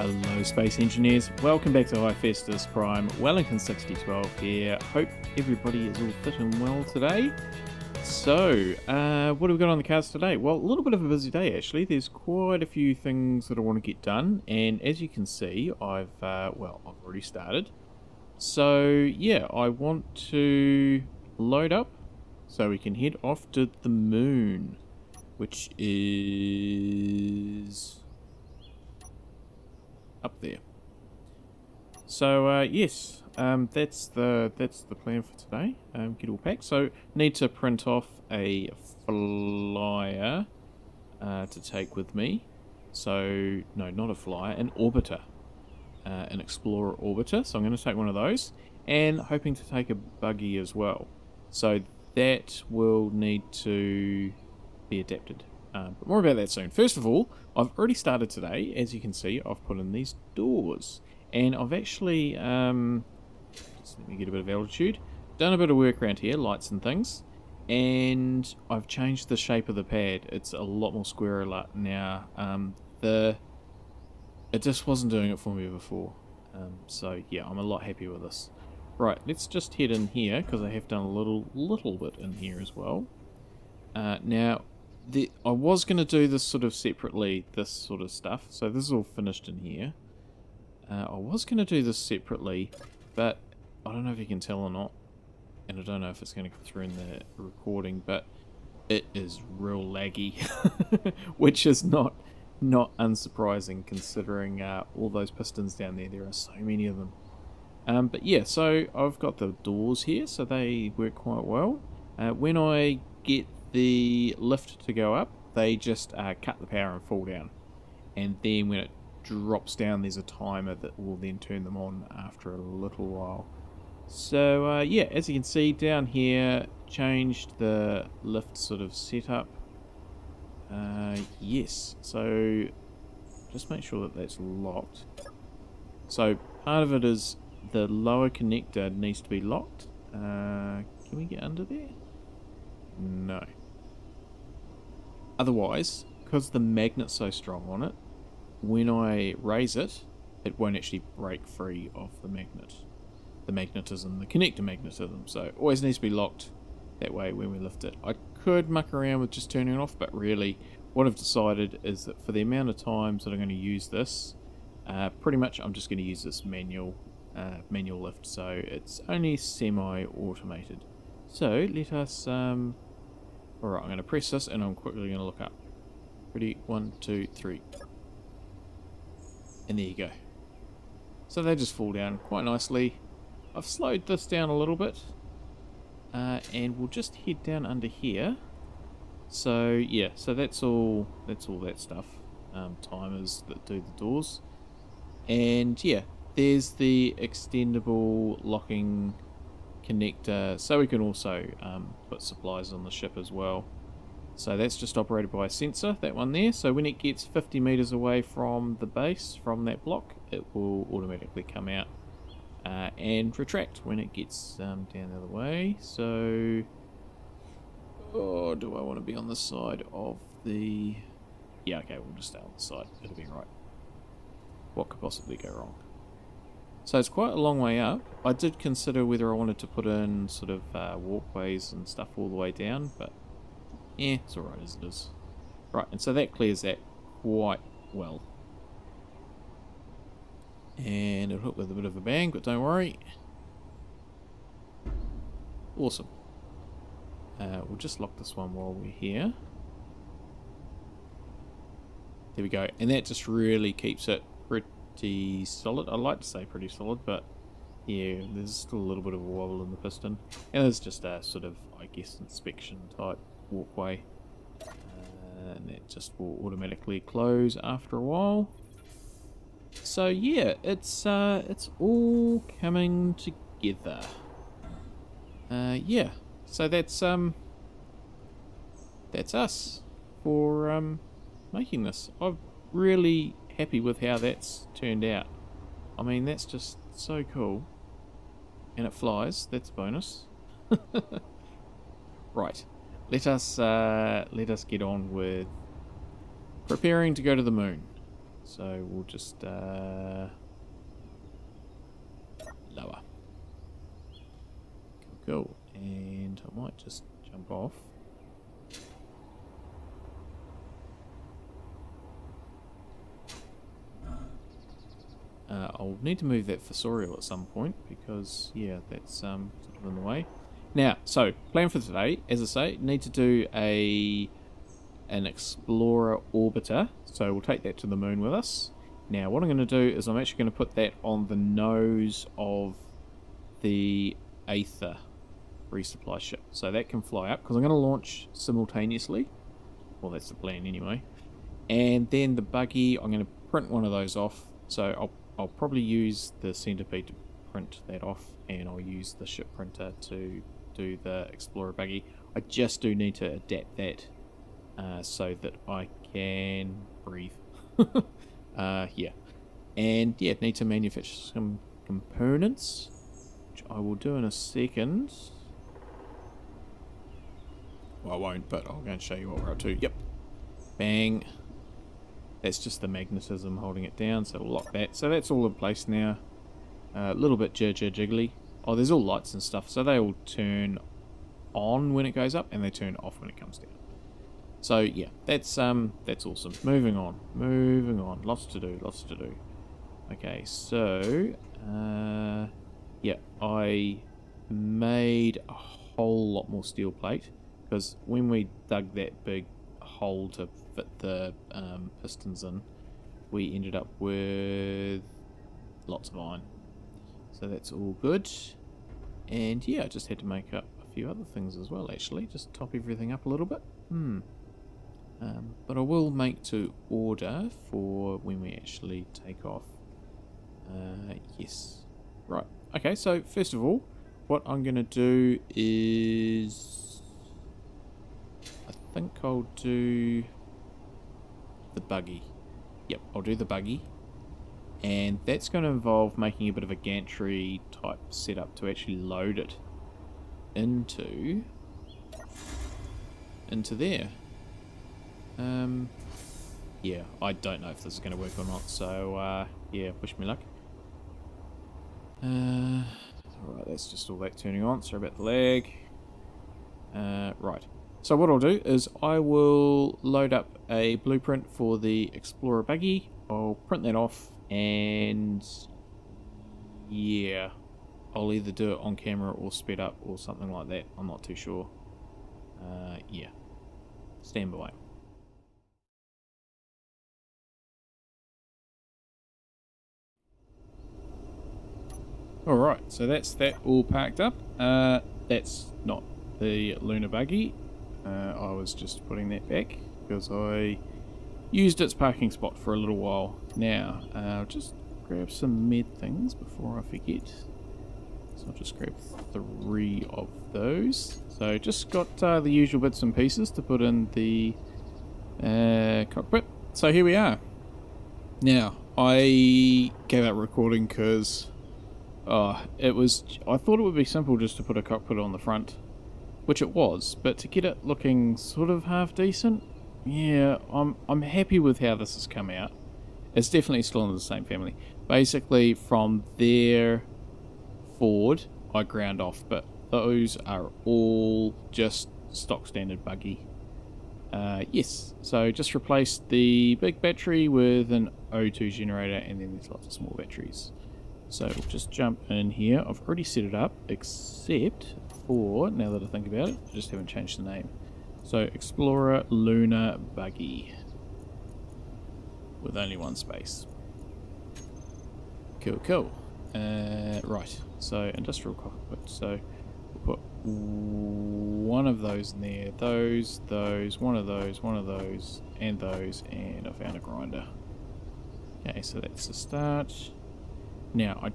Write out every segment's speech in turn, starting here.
Hello Space Engineers, welcome back to Hephaestus Prime, Wellington 6012 here. Hope everybody is all fit and well today. So, what have we got on the cards today? Well, a little bit of a busy day actually. There's quite a few things that I want to get done, and as you can see, I've already started. So, yeah, I want to load up so we can head off to the moon, which is up there. So yes, that's the plan for today. Get all packed. So need to print off a flyer to take with me. So no, not a flyer, an orbiter, an explorer orbiter. So I'm going to take one of those, and hoping to take a buggy as well. So that will need to be adapted. But more about that soon. First of all, I've already started today. As you can see, I've put in these doors. And I've actually, just let me get a bit of altitude, done a bit of work around here, lights and things. And I've changed the shape of the pad. It's a lot more squarer now. It just wasn't doing it for me before. So yeah, I'm a lot happier with this. Right, let's just head in here, because I have done a little bit in here as well. Now, I was going to do this sort of separately, this sort of stuff. So this is all finished in here. I was going to do this separately, but I don't know if you can tell or not. And I don't know if it's going to come through in the recording, but it is real laggy. Which is not unsurprising considering all those pistons down there. There are so many of them. But yeah, so I've got the doors here, so they work quite well. When I get the lift to go up, they just cut the power and fall down, and then when it drops down there's a timer that will then turn them on after a little while. So yeah, as you can see down here, changed the lift sort of setup. Yes, so just make sure that that's locked. So part of it is the lower connector needs to be locked. Can we get under there? No. Otherwise, because the magnet's so strong on it, when I raise it, it won't actually break free of the magnet. The magnetism, the connector magnetism. So it always needs to be locked. That way when we lift it. I could muck around with just turning it off, but really what I've decided is that for the amount of times that I'm going to use this, pretty much I'm just going to use this manual lift. So it's only semi-automated. So let us... Alright, I'm going to press this and I'm quickly going to look up. Ready? 1, 2, 3. And there you go. So they just fall down quite nicely. I've slowed this down a little bit. And we'll just head down under here. So yeah, so that's all that stuff. Timers that do the doors. And yeah, there's the extendable locking connector, so we can also put supplies on the ship as well. So that's just operated by a sensor, that one there. So when it gets 50 meters away from the base, from that block, it will automatically come out and retract when it gets down the other way. So, oh, do I want to be on the side of the... Yeah, okay, we'll just stay on the side. It'll be right. What could possibly go wrong? So it's quite a long way up. I did consider whether I wanted to put in sort of walkways and stuff all the way down, but yeah, it's alright as it is. Right, and so that clears that quite well. And it'll hit with a bit of a bang, but don't worry. Awesome. We'll just lock this one while we're here. There we go. And that just really keeps it pretty solid. I'd like to say pretty solid, but yeah, there's still a little bit of a wobble in the piston. And it's just a sort of, I guess, inspection type walkway. And that just will automatically close after a while. So yeah, it's all coming together. Yeah, so that's us for making this. I'm really happy with how that's turned out. I mean, that's just so cool. And it flies, that's a bonus. Right, let us get on with preparing to go to the moon. So we'll just lower. Cool. And I might just jump off. I'll need to move that fossorial at some point because, yeah, that's sort of in the way. Now, so, plan for today, as I say, need to do an Explorer Orbiter. So we'll take that to the moon with us. Now, what I'm going to do is I'm actually going to put that on the nose of the Aether resupply ship. So that can fly up, because I'm going to launch simultaneously. Well, that's the plan anyway. And then the buggy, I'm going to print one of those off. So I'll probably use the centipede to print that off, and I'll use the ship printer to do the Explorer buggy. I just do need to adapt that so that I can breathe. Yeah. And yeah, need to manufacture some components, which I will do in a second. Well, I won't, but I'll go and show you what we're up to. Yep. Bang. That's just the magnetism holding it down, so we'll lock that. So that's all in place now. A little bit jiggly. Oh, there's all lights and stuff, so they all turn on when it goes up, and they turn off when it comes down. So yeah, that's awesome. Moving on. Lots to do. Okay, so yeah, I made a whole lot more steel plate because when we dug that big hole to fit the pistons in, we ended up with lots of iron. So that's all good. And yeah, I just had to make up a few other things as well, actually, just top everything up a little bit. But I will make to order for when we actually take off. Yes. Right. Okay, so first of all, what I'm going to do is... I think I'll do the buggy. Yep, I'll do the buggy. And that's going to involve making a bit of a gantry type setup to actually load it into there. Yeah, I don't know if this is going to work or not, so yeah, wish me luck. Alright, that's just all that turning on. Sorry about the lag. Right. So what I'll do is I will load up a blueprint for the Explorer buggy. I'll print that off, and yeah, I'll either do it on camera or sped up or something like that. I'm not too sure. Yeah. Stand by. Alright, so that's that all packed up. That's not the Lunar Buggy. I was just putting that back because I used its parking spot for a little while. Now, I'll just grab some med things before I forget. So I'll just grab 3 of those. So just got the usual bits and pieces to put in the cockpit. So here we are. Now, I gave up recording because I thought it would be simple just to put a cockpit on the front, which it was, but to get it looking sort of half decent, yeah, I'm happy with how this has come out. It's definitely still in the same family. Basically, from there forward, I ground off, but those are all just stock standard buggy. Yes, so just replaced the big battery with an O2 generator, and then there's lots of small batteries. So we'll just jump in here. I've already set it up, except for, now that I think about it, I just haven't changed the name. So Explorer Lunar Buggy, with only 1 space. Cool. Right, so industrial cockpit. So we'll put 1 of those in there, those, one of those, and I found a grinder. Okay, so that's the start. Now, I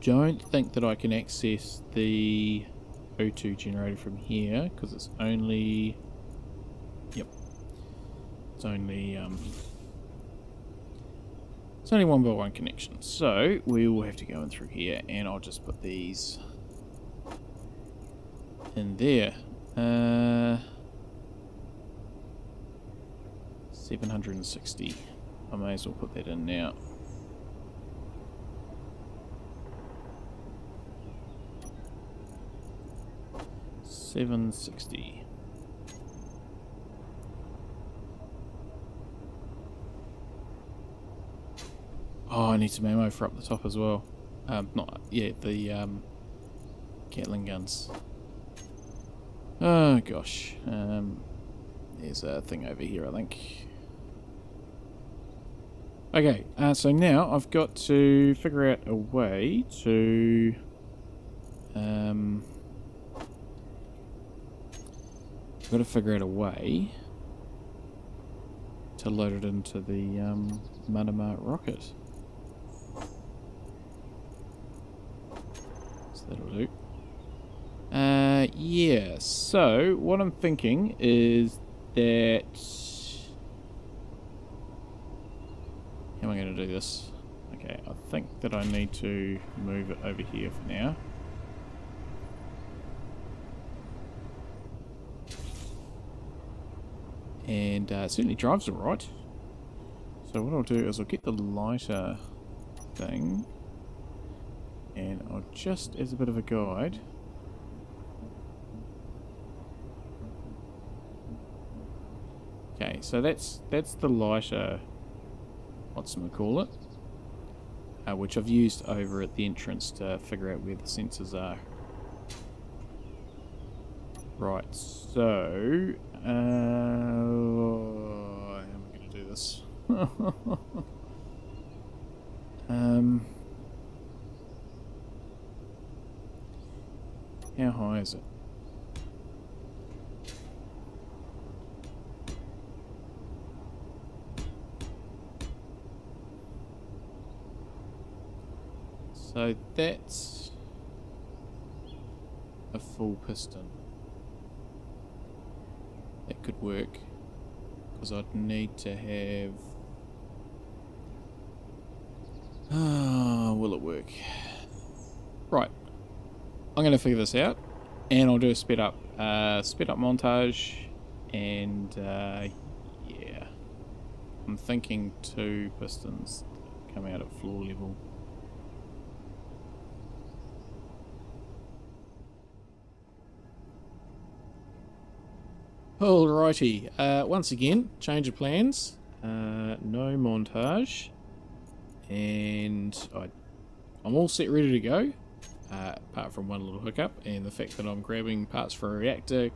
don't think that I can access the O2 generator from here, because it's only... Yep. It's only 1x1 connection. So, we will have to go in through here, and I'll just put these in there. 760. I may as well put that in now. $760. Oh, I need some ammo for up the top as well. The Gatling guns. Oh gosh. There's a thing over here, I think. Okay, so now I've got to figure out a way to I've got to figure out a way to load it into the Manama rocket. So that'll do. Yeah, so what I'm thinking is that... How am I going to do this? Okay, I think that I need to move it over here for now. And it certainly drives alright. So what I'll do is I'll get the lighter thing, and I'll just, as a bit of a guide, okay, so that's the lighter, whatchamacallit, which I've used over at the entrance to figure out where the sensors are. Right, so how am I going to do this? How high is it? So that's a full piston. That could work, because I'd need to have... will it work? Right, I'm going to figure this out, and I'll do a sped up montage, and yeah, I'm thinking 2 pistons come out at floor level. Alrighty, once again, change of plans, no montage, and I'm all set ready to go, apart from one little hiccup, and the fact that I'm grabbing parts for a reactor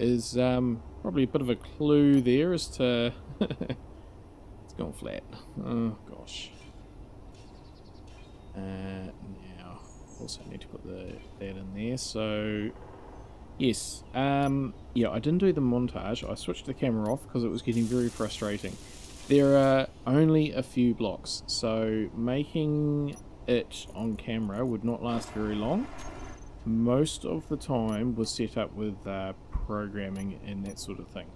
is probably a bit of a clue there as to... It's gone flat. Oh gosh. Now, also need to put that in there, so... Yes, yeah, I didn't do the montage. I switched the camera off because it was getting very frustrating. There are only a few blocks, so making it on camera would not last very long. Most of the time was set up with programming and that sort of thing.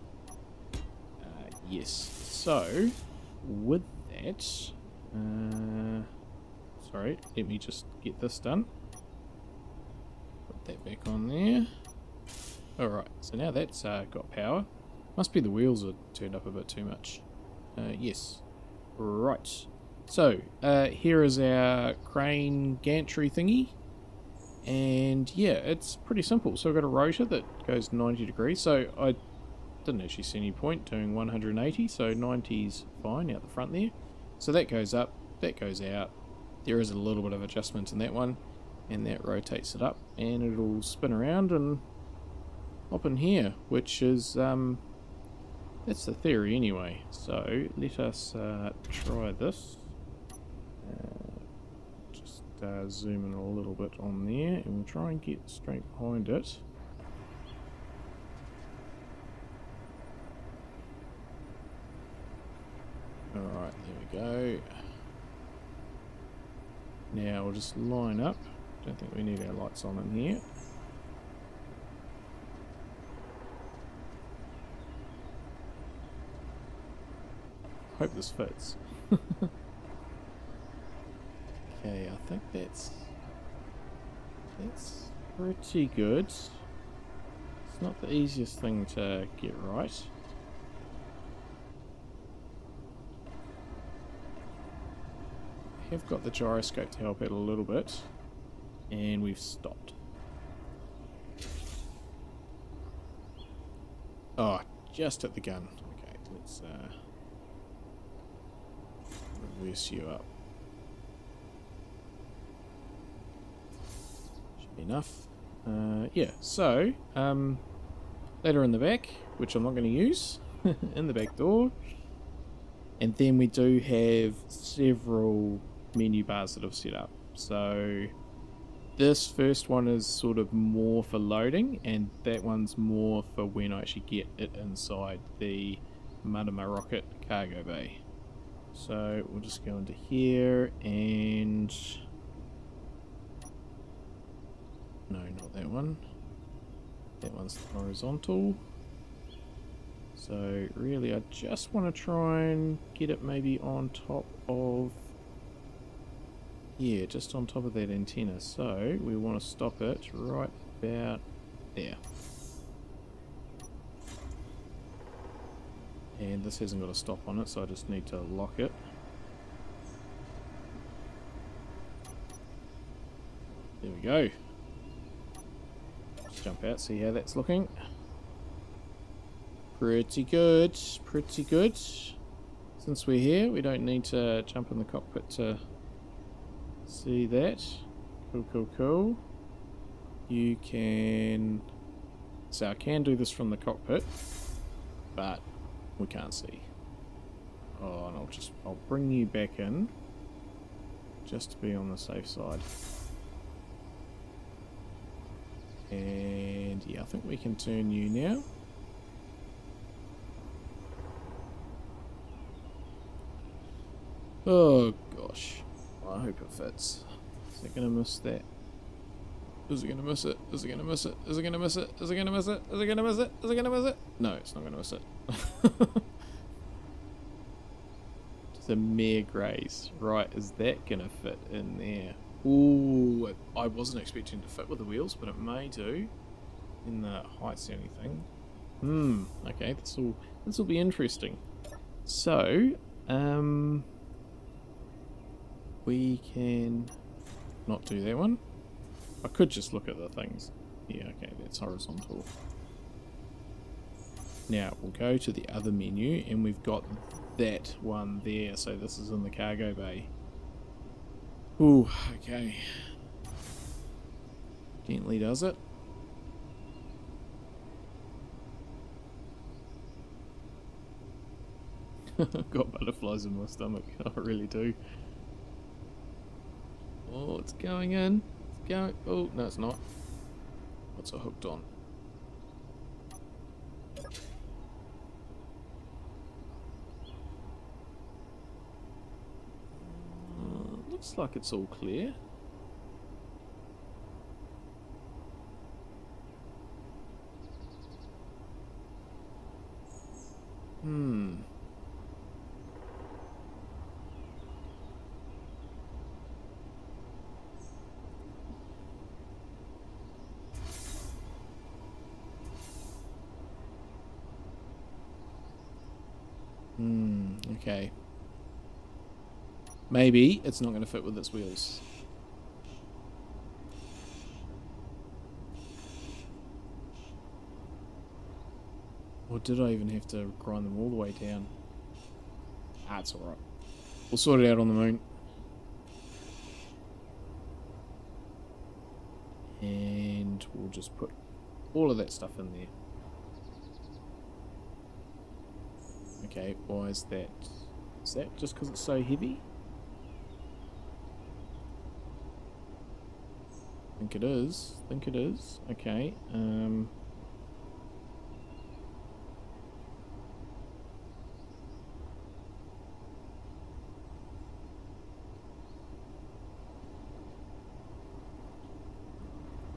Yes, so with that, sorry, let me just get this done. Put that back on there. Alright, so now that's got power. Must be the wheels are turned up a bit too much. Yes. Right. So, here is our crane gantry thingy. And yeah, it's pretty simple. So I've got a rotor that goes 90 degrees. So I didn't actually see any point doing 180. So 90's fine out the front there. So that goes up, that goes out. There is a little bit of adjustment in that one. And that rotates it up. And it'll spin around and up in here, which is that's the theory anyway. So let us try this. Just zoom in a little bit on there, and we'll try and get straight behind it. Alright, there we go. Now we'll just line up. Don't think we need our lights on in here. Hope this fits. Okay, I think that's pretty good. It's not the easiest thing to get right. have got the gyroscope to help out a little bit. And we've stopped. Oh, just hit the gun. Okay, let's reverse you up. Should be enough. Yeah, so, ladder in the back, which I'm not going to use, in the back door. And then we do have several menu bars that I've set up. So, this first one is sort of more for loading, and that one's more for when I actually get it inside the Marama rocket cargo bay. So we'll just go into here, and no, not that one. That one's horizontal. So really I just want to try and get it maybe on top of, yeah, just on top of that antenna. So we want to stop it right about there. And this hasn't got a stop on it, so I just need to lock it. There we go. Let's jump out, see how that's looking. Pretty good, pretty good. Since we're here, we don't need to jump in the cockpit to see that. Cool, cool, cool. You can... So I can do this from the cockpit, but we can't see. Oh, and I'll bring you back in just to be on the safe side. And yeah, I think we can turn you now. Oh gosh, I hope it fits. Is it gonna miss that? Is it gonna miss it? Is it gonna miss it? Is it gonna miss it? Is it gonna miss it? Is it gonna miss it? Is it gonna miss it? No, it's not gonna miss it. Just a mere graze. Right, is that gonna fit in there? Ooh, I wasn't expecting to fit with the wheels, but it may do. In the height's the only thing. Okay, this will be interesting. So, we can not do that one. I could just look at the things. Yeah, okay, that's horizontal. Now, we'll go to the other menu, and we've got that one there, so this is in the cargo bay. Ooh, okay. Gently does it. I've got butterflies in my stomach, I really do. Oh, it's going in. It's going. Oh, no, it's not. What's it hooked on? Looks like it's all clear. Okay. Maybe it's not going to fit with its wheels. Or did I even have to grind them all the way down? Ah, it's alright. We'll sort it out on the moon. And we'll just put all of that stuff in there. Okay, why is that? Is that just because it's so heavy? I think it is. I think it is. Okay.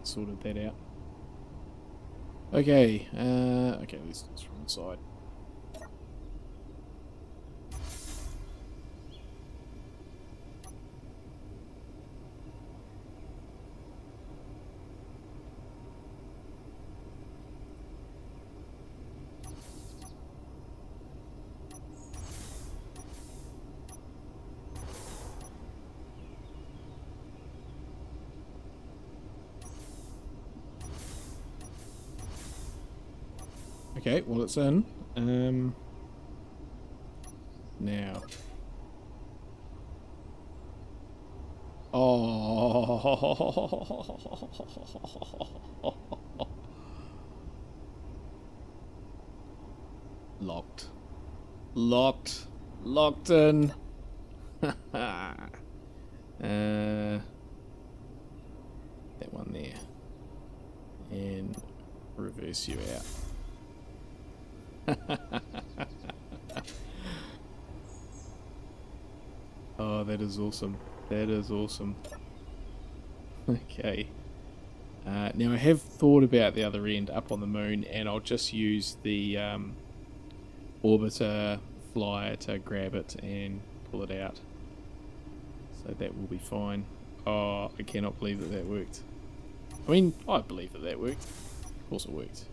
Sorted that out. Okay. Okay, let's do this from the side. Okay, well it's in. Now. Oh. Locked. Locked. Locked in. That one there. And reverse you out. Oh, that is awesome. That is awesome. Okay. Now I have thought about the other end up on the moon, and I'll just use the orbiter flyer to grab it and pull it out. So that will be fine. Oh, I cannot believe that that worked. I mean, I believe that that worked. Of course it worked.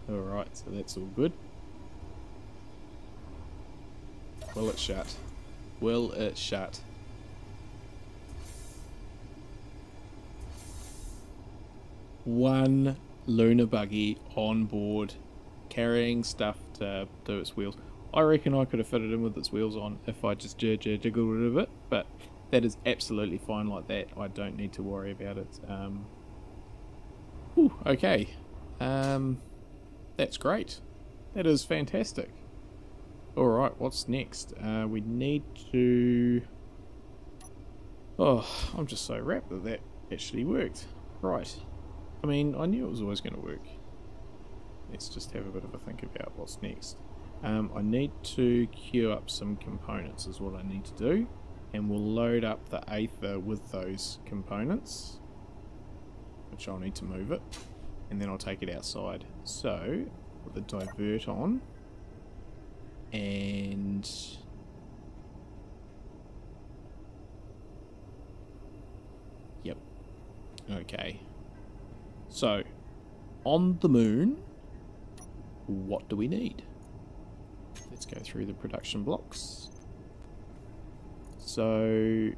Alright, so that's all good. Will it shut? Will it shut? One Lunar Buggy on board, carrying stuff to do its wheels. I reckon I could have fitted in with its wheels on if I just jiggled it a bit, but that is absolutely fine like that. I don't need to worry about it. Okay. That's great. That is fantastic. Alright, what's next? We need to... Oh, I'm just so wrapped that that actually worked. Right. I mean, I knew it was always going to work. Let's just have a bit of a think about what's next. I need to queue up some components is what I need to do. And we'll load up the Aether with those components. Which I'll need to move it. And then I'll take it outside. So, put the divert on. And... Yep. Okay. So, on the moon, what do we need? Let's go through the production blocks. So,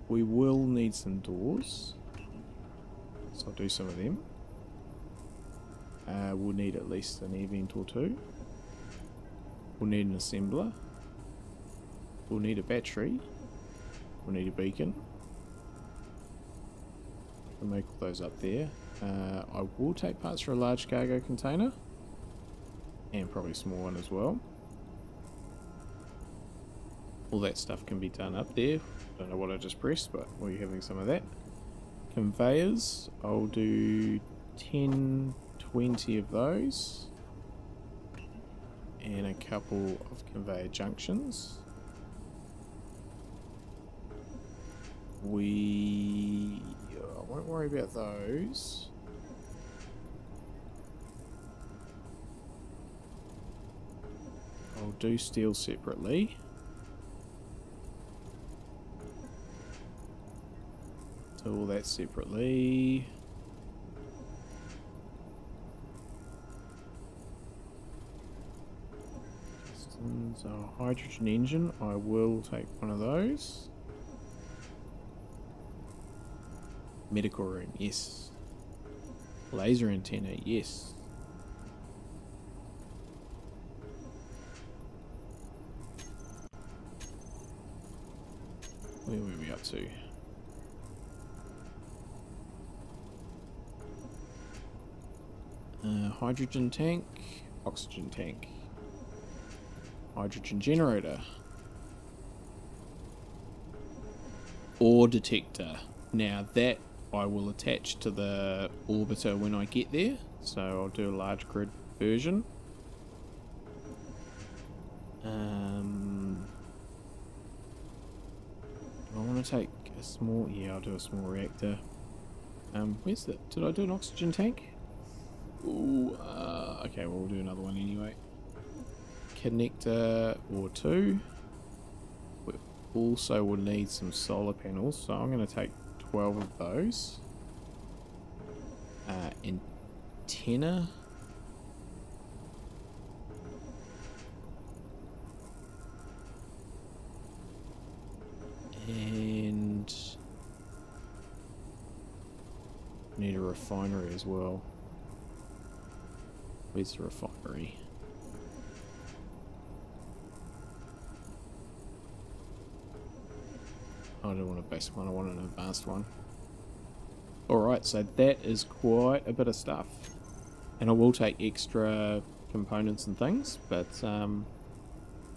we will need some doors. So I'll do some of them. We'll need at least an event or two. We'll need an assembler. We'll need a battery. We'll need a beacon. I'll make all those up there. I will take parts for a large cargo container. And probably a small one as well. All that stuff can be done up there. Don't know what I just pressed, but we're having some of that. Conveyors. I'll do 10, 20 of those. And a couple of conveyor junctions. I won't worry about those. I'll do steel separately. Do all that separately. So hydrogen engine, I will take one of those. Medical room, yes. Laser antenna, yes. Where were we up to? Hydrogen tank, oxygen tank, hydrogen generator, ore detector. Now that I will attach to the orbiter when I get there, so I'll do a large grid version. Do I want to take a small... Yeah, I'll do a small reactor. Where's that? Did I do an oxygen tank? Ooh, okay, well, we'll do another one anyway. Connector or two. We also will need some solar panels, so I'm going to take 12 of those. Antenna. And refinery as well. Where's the refinery? I don't want a basic one, I want an advanced one. Alright, so that is quite a bit of stuff. And I will take extra components and things, but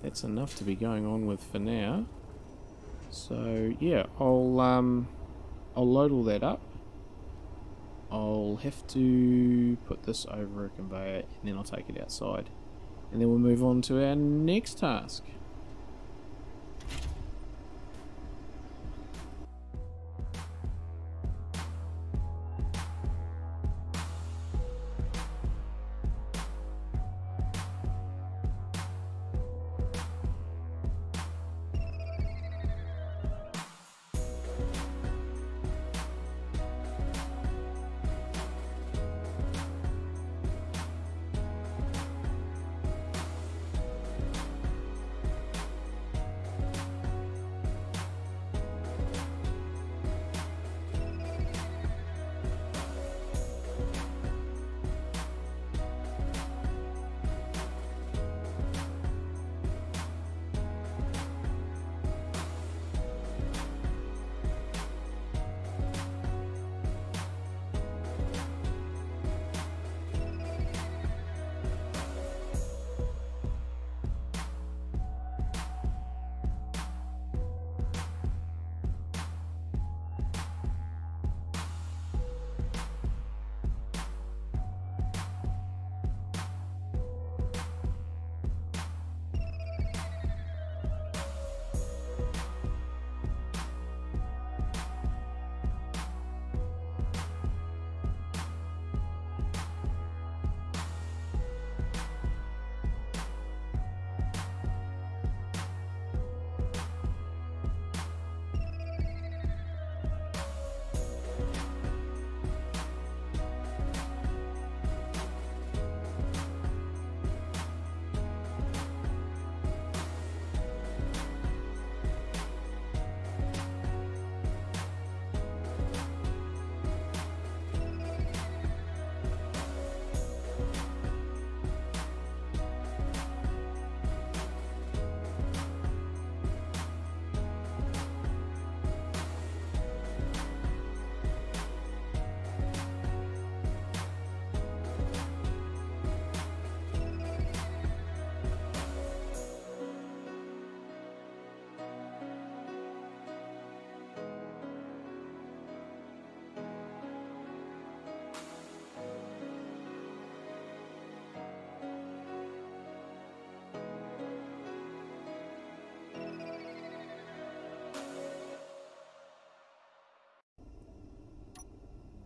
that's enough to be going on with for now. So yeah, I'll load all that up. I'll have to put this over a conveyor and then I'll take it outside. And then we'll move on to our next task.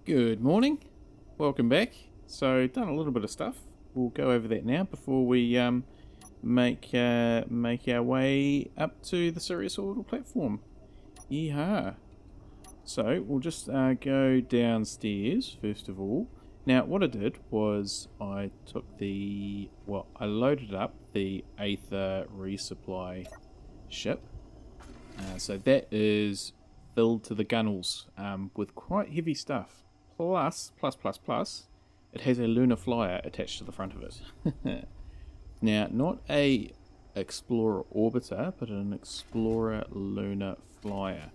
Good morning, welcome back. So done a little bit of stuff. We'll go over that now before we make our way up to the Sirius orbital platform. Yeehaw! So we'll just go downstairs first of all. Now what I did was I took I loaded up the Aether resupply ship. So that is filled to the gunnels with quite heavy stuff. Plus, it has a Lunar Flyer attached to the front of it. Now, not a Explorer Orbiter, but an Explorer Lunar Flyer.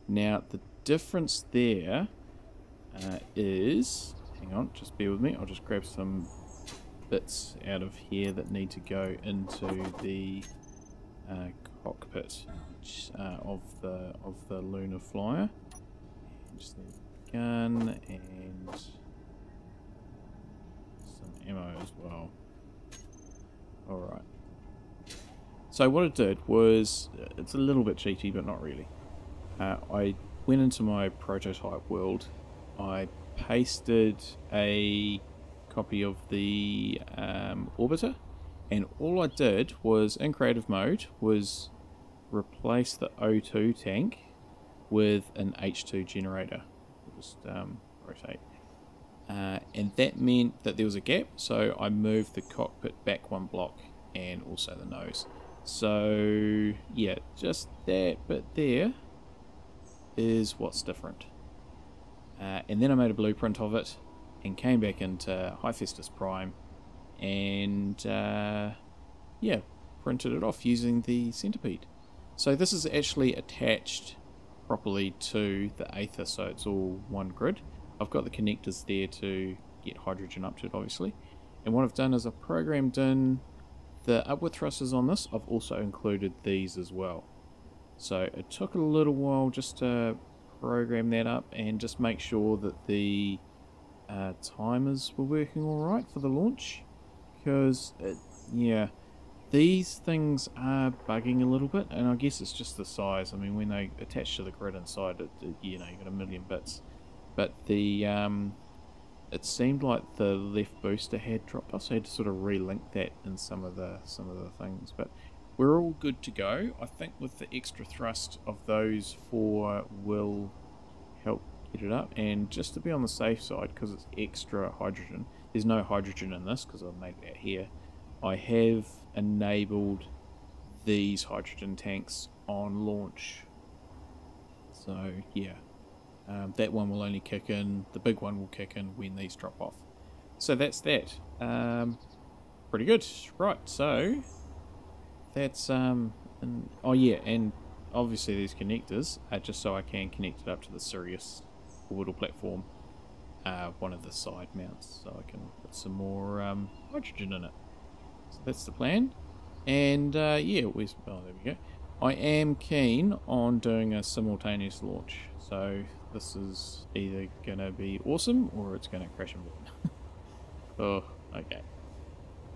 Now, the difference there is... Hang on, just bear with me. I'll just grab some bits out of here that need to go into the cockpit of the Lunar Flyer. Just need a gun and some ammo as well. Alright. So what it did was, it's a little bit cheaty, but not really. I went into my prototype world. I pasted a copy of the orbiter, and all I did was, in creative mode, was replace the O2 tank with an H2 generator. Just rotate. And that meant that there was a gap, so I moved the cockpit back one block and also the nose. So yeah, just that bit there is what's different. and then I made a blueprint of it and came back into Hephaestus Prime and yeah, printed it off using the centipede. So this is actually attached properly to the Aether, so it's all one grid. I've got the connectors there to get hydrogen up to it, obviously. And what I've done is I've programmed in the upward thrusters on this. I've also included these as well. So it took a little while just to program that up and just make sure that the timers were working alright for the launch. Because, yeah, these things are bugging a little bit, and I guess it's just the size. I mean, when they attach to the grid inside, you know, you got a million bits. But the it seemed like the left booster had dropped off, so I had to sort of relink that in some of the things. But we're all good to go. I think with the extra thrust of those 4 will help get it up. And just to be on the safe side, because it's extra hydrogen, there's no hydrogen in this because I've made that here. I have enabled these hydrogen tanks on launch. So yeah, that one will only kick in, the big one will kick in when these drop off. So that's that. Pretty good. Right, so that's oh yeah, and obviously these connectors are just so I can connect it up to the Sirius orbital platform, one of the side mounts, so I can put some more hydrogen in it. So that's the plan. And yeah, oh, there we go. I am keen on doing a simultaneous launch, so this is either gonna be awesome or it's gonna crash and burn. Oh, okay.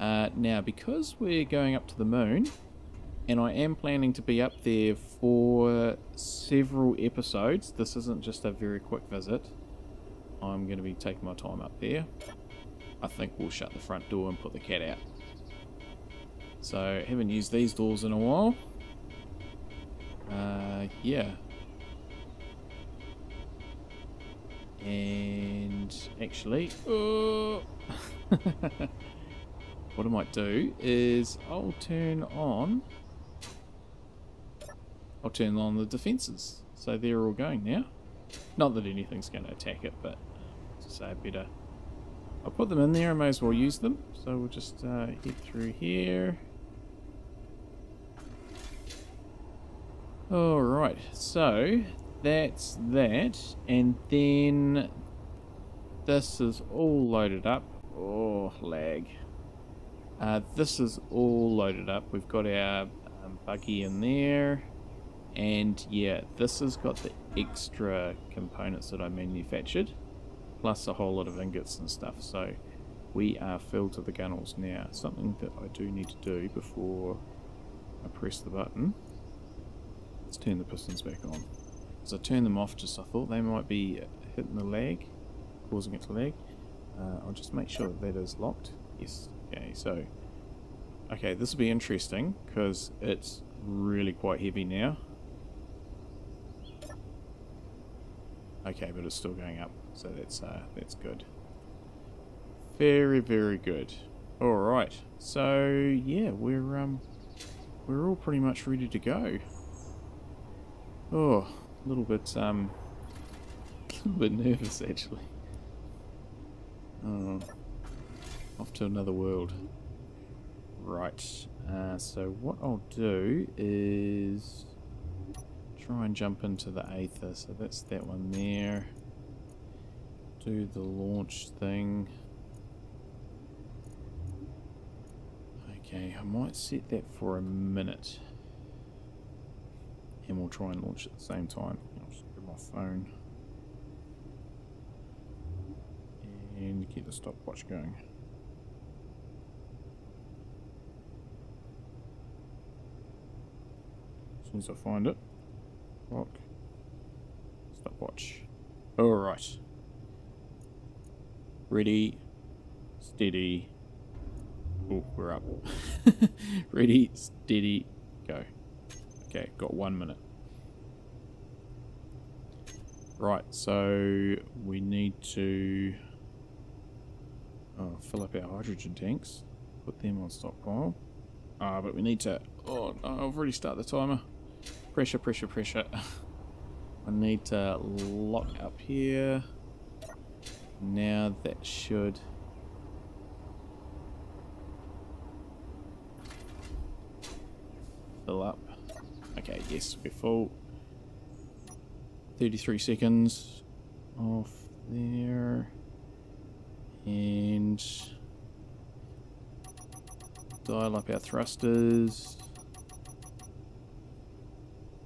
Now, because we're going up to the moon, and I am planning to be up there for several episodes, this isn't just a very quick visit. I'm going to be taking my time up there. I think we'll shut the front door and put the cat out. So, haven't used these doors in a while. Yeah. And actually, what I might do is I'll turn on the defences. So they're all going now. Not that anything's going to attack it, but to say better, I'll put them in there. I may as well use them. So we'll just head through here. Alright, so that's that. And then this is all loaded up. Oh, lag. This is all loaded up. We've got our buggy in there. And yeah, this has got the extra components that I manufactured, plus a whole lot of ingots and stuff. So we are filled to the gunnels now. Something that I do need to do before I press the button. Let's turn the pistons back on. As I turn them off, just I thought they might be hitting the lag, causing it to lag. I'll just make sure that is locked. Yes. Okay, so okay, this will be interesting because it's really quite heavy now. Okay, but it's still going up, so that's good. Very, very good. All right, so yeah, we're all pretty much ready to go. Oh, a little bit nervous actually. Oh, off to another world. Right. So what I'll do is try and jump into the Aether. So that's that one there. Do the launch thing. Okay, I might set that for a minute. And we'll try and launch at the same time. I'll just grab my phone. And keep the stopwatch going. As soon as I find it. Clock. Stopwatch. Alright. Ready. Steady. Oh, we're up. Ready, steady, go. Okay, got 1 minute. Right, so we need to fill up our hydrogen tanks. Put them on stockpile. But we need to... Oh, no, I've already started the timer. Pressure, pressure, pressure. I need to lock up here. Now that should fill up. Okay, yes, we're full. 33 seconds off there. And dial up our thrusters.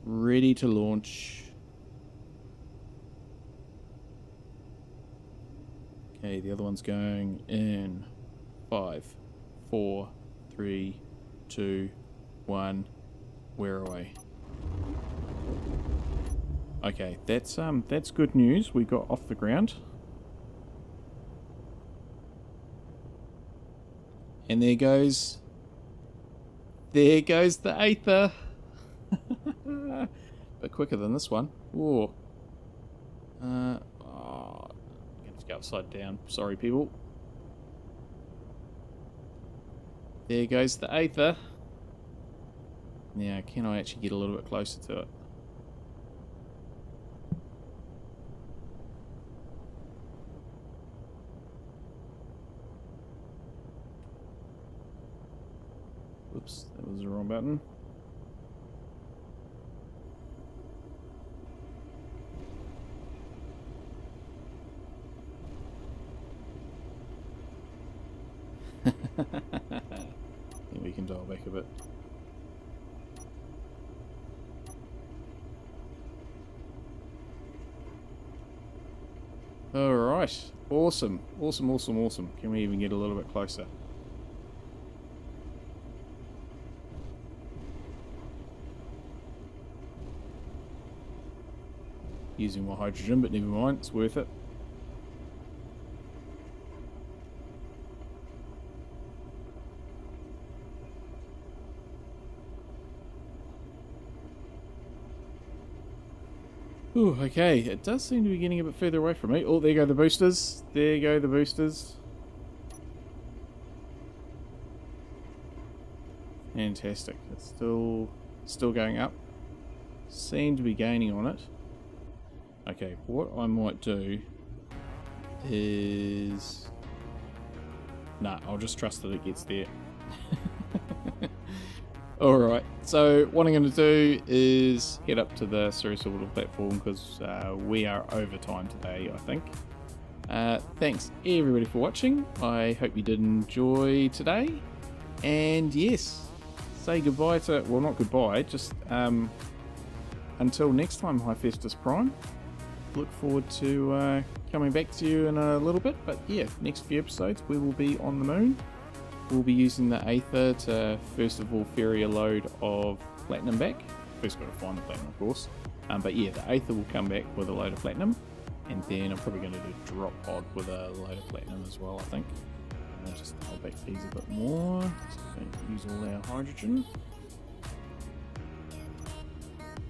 Ready to launch. Okay, the other one's going in 5, 4, 3, 2, 1. We're away. Okay, that's good news. We got off the ground. And there goes the Aether. Bit quicker than this one. Whoa. I'm gonna have to go upside down. Sorry, people. There goes the Aether. Now, can I actually get a little bit closer to it? Oops, that was the wrong button. Then we can dial back a bit. Alright, awesome, awesome, awesome, awesome. Can we even get a little bit closer? Using more hydrogen, but never mind, it's worth it. Ooh, okay, it does seem to be getting a bit further away from me. Oh, there go the boosters. There go the boosters. Fantastic. It's still going up. Seem to be gaining on it. Okay, what I might do is... Nah, I'll just trust that it gets there. Alright, so what I'm going to do is head up to the Cirrus Orbital platform because we are over time today, I think. Thanks everybody for watching. I hope you did enjoy today. And yes, say goodbye to... Well, not goodbye, just until next time, Hephaestus Prime. Look forward to coming back to you in a little bit. But yeah, next few episodes we will be on the moon. We'll be using the Aether to first of all ferry a load of platinum back. First got to find the platinum, of course. But yeah, the Aether will come back with a load of platinum. And then I'm probably going to do a drop pod with a load of platinum as well, I think. Just hold back these a bit more. So don't use all our hydrogen.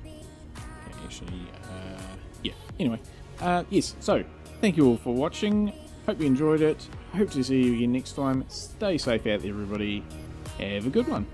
Okay, actually, yeah. Anyway, yes, so thank you all for watching. Hope you enjoyed it. Hope to see you again next time. Stay safe out there, everybody. Have a good one.